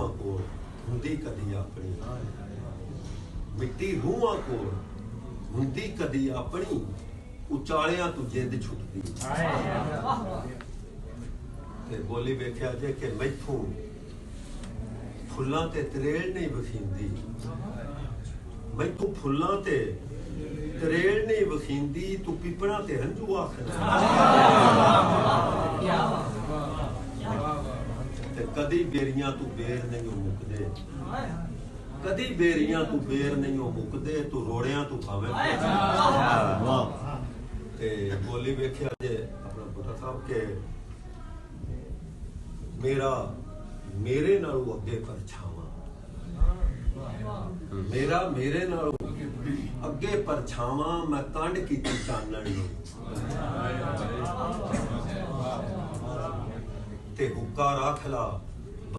रूहां कोल हुंदी कदी अपनी, मिट्टी रूहां कोल हुंदी कदी अपनी, उचालियां तू जिंद छुटदी। ते बोली वेख्या जे कि मैथों फुल्लां ते तरेल नहीं वखींदी, मैथों फुल्लां ते तरेल नहीं वखींदी, तू पिपड़ा ते हंझू आखना। ते कदी बेरियां तू बेर नहीं मुकदे, कदी बेरियां तू बेर नहीं मुकदे, तू रोड़ियां तू भावे। ते बोली वेख्या जे अपना बुढ़ा साहब के मेरा मेरे नालों अगे परछावां, मेरा मेरे नालों अगे परछावां, मैं कंड कीती चानण नूं ते हुक्का रख ला